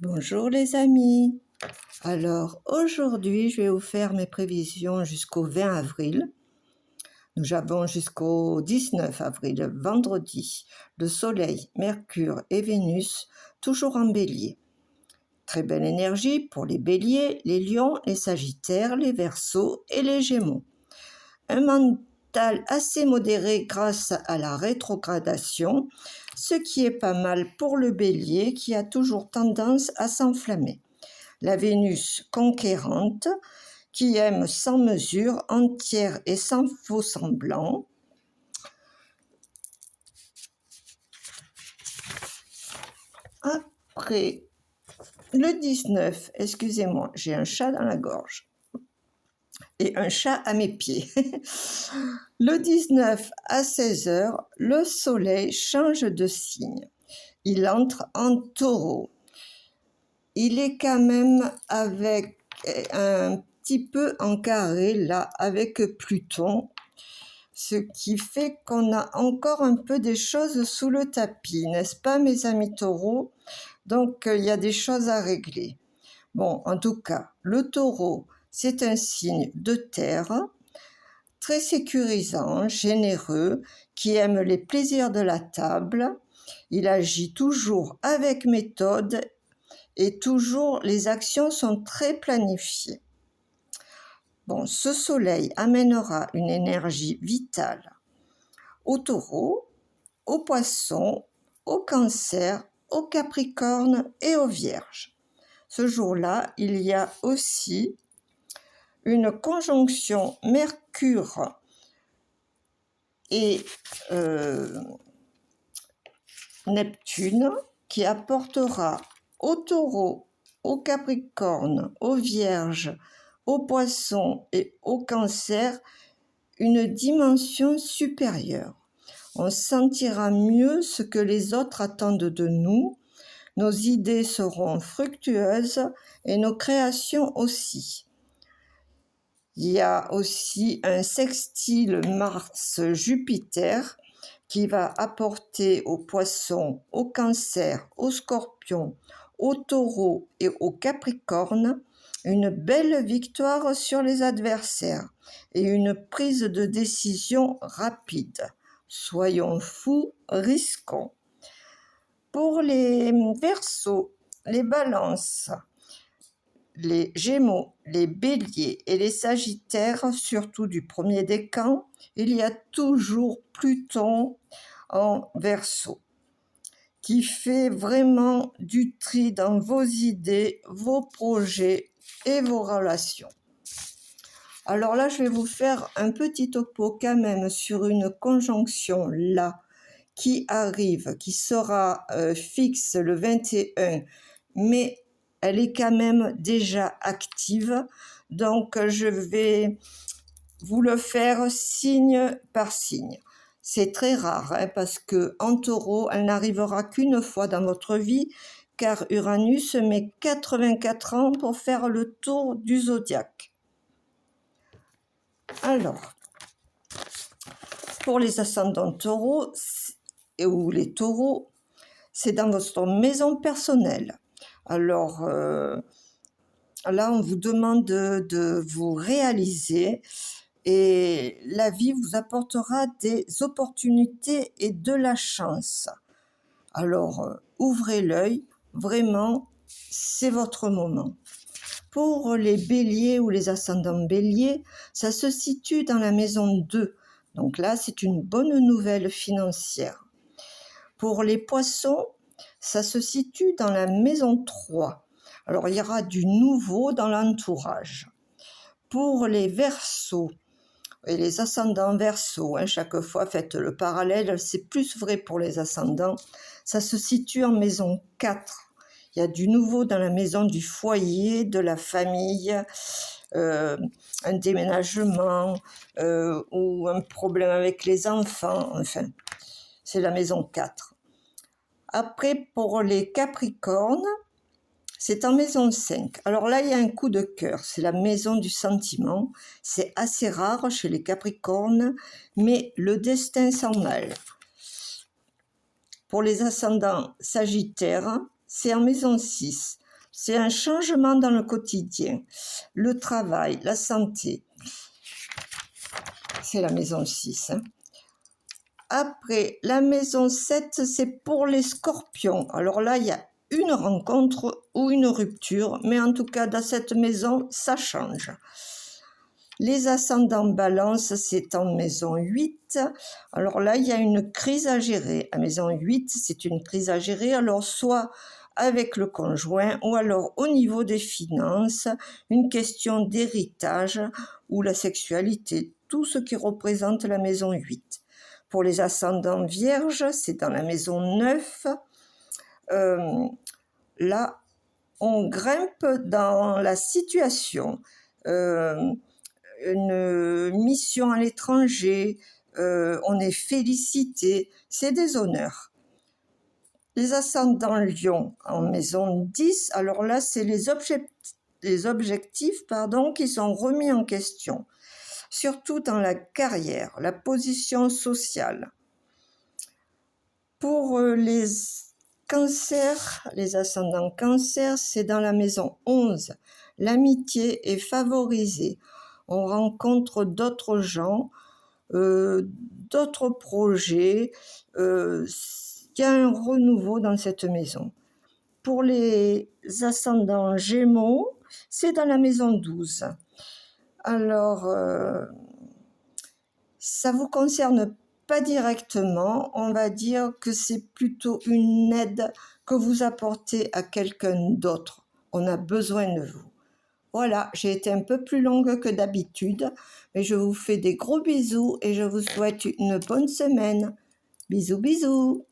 Bonjour les amis. Alors aujourd'hui, je vais vous faire mes prévisions jusqu'au 20 avril. Nous avons jusqu'au 19 avril, vendredi, le Soleil, Mercure et Vénus, toujours en Bélier. Très belle énergie pour les Béliers, les Lions, les Sagittaires, les Verseaux et les Gémeaux. Un mental assez modéré grâce à la rétrogradation, ce qui est pas mal pour le Bélier qui a toujours tendance à s'enflammer. La Vénus conquérante, qui aime sans mesure, entière et sans faux semblant. Après, le 19, excusez-moi, j'ai un chat dans la gorge et un chat à mes pieds. Le 19 à 16h, le Soleil change de signe. Il entre en Taureau. Il est quand même avec un petit peu en carré là avec Pluton, ce qui fait qu'on a encore un peu des choses sous le tapis, n'est-ce pas mes amis taureaux? Donc il y a des choses à régler. Bon, en tout cas, le taureau, c'est un signe de terre, très sécurisant, généreux, qui aime les plaisirs de la table. Il agit toujours avec méthode et toujours les actions sont très planifiées. Bon, ce soleil amènera une énergie vitale au taureau, au poisson, au cancer, au capricorne et aux vierges. Ce jour-là, il y a aussi une conjonction Mercure et Neptune qui apportera au taureau, au capricorne, aux vierges, aux poissons et au cancer une dimension supérieure. On sentira mieux ce que les autres attendent de nous, nos idées seront fructueuses et nos créations aussi. Il y a aussi un sextile Mars-Jupiter qui va apporter aux poissons, aux cancers, aux scorpions, aux taureaux et aux capricornes une belle victoire sur les adversaires et une prise de décision rapide. Soyons fous, risquons. Pour les Verseaux, les Balances, les Gémeaux, les Béliers et les Sagittaires, surtout du premier décan, il y a toujours Pluton en Verseau, qui fait vraiment du tri dans vos idées, vos projets et vos relations. Alors là, je vais vous faire un petit topo quand même sur une conjonction là qui arrive, qui sera fixe le 21, mais elle est quand même déjà active. Donc, je vais vous le faire signe par signe. C'est très rare parce qu'en taureau, elle n'arrivera qu'une fois dans votre vie, car Uranus met 84 ans pour faire le tour du zodiaque. Alors, pour les ascendants taureaux ou les taureaux, c'est dans votre maison personnelle. Alors, là, on vous demande de vous réaliser et la vie vous apportera des opportunités et de la chance. Alors, ouvrez l'œil, vraiment, c'est votre moment. Pour les béliers ou les ascendants béliers, ça se situe dans la maison 2. Donc là, c'est une bonne nouvelle financière. Pour les poissons, ça se situe dans la maison 3. Alors, il y aura du nouveau dans l'entourage. Pour les Verseaux et les ascendants Verseaux, chaque fois faites le parallèle, c'est plus vrai pour les ascendants, ça se situe en maison 4. Il y a du nouveau dans la maison du foyer, de la famille, un déménagement ou un problème avec les enfants, enfin, c'est la maison 4. Après, pour les Capricornes, c'est en maison 5. Alors là, il y a un coup de cœur, c'est la maison du sentiment. C'est assez rare chez les Capricornes, mais le destin s'en mêle. Pour les ascendants Sagittaires, c'est en maison 6. C'est un changement dans le quotidien, le travail, la santé. C'est la maison 6. Après, la maison 7, c'est pour les scorpions. Alors là, il y a une rencontre ou une rupture, mais en tout cas, dans cette maison, ça change. Les ascendants balance, c'est en maison 8. Alors là, il y a une crise à gérer. À maison 8, c'est une crise à gérer. Alors, soit avec le conjoint ou alors au niveau des finances, une question d'héritage ou la sexualité, tout ce qui représente la maison 8. Pour les ascendants vierges, c'est dans la maison 9. Là, on grimpe dans la situation. Une mission à l'étranger, on est félicité, c'est des honneurs. Les ascendants lion en maison 10, alors là, c'est les objectifs qui sont remis en question, surtout dans la carrière, la position sociale. Pour les cancers, les ascendants cancer, c'est dans la maison 11. L'amitié est favorisée. On rencontre d'autres gens, d'autres projets. Il y a un renouveau dans cette maison. Pour les ascendants gémeaux, c'est dans la maison 12. Alors, ça vous concerne pas directement, on va dire que c'est plutôt une aide que vous apportez à quelqu'un d'autre. On a besoin de vous. Voilà, j'ai été un peu plus longue que d'habitude, mais je vous fais des gros bisous et je vous souhaite une bonne semaine. Bisous, bisous.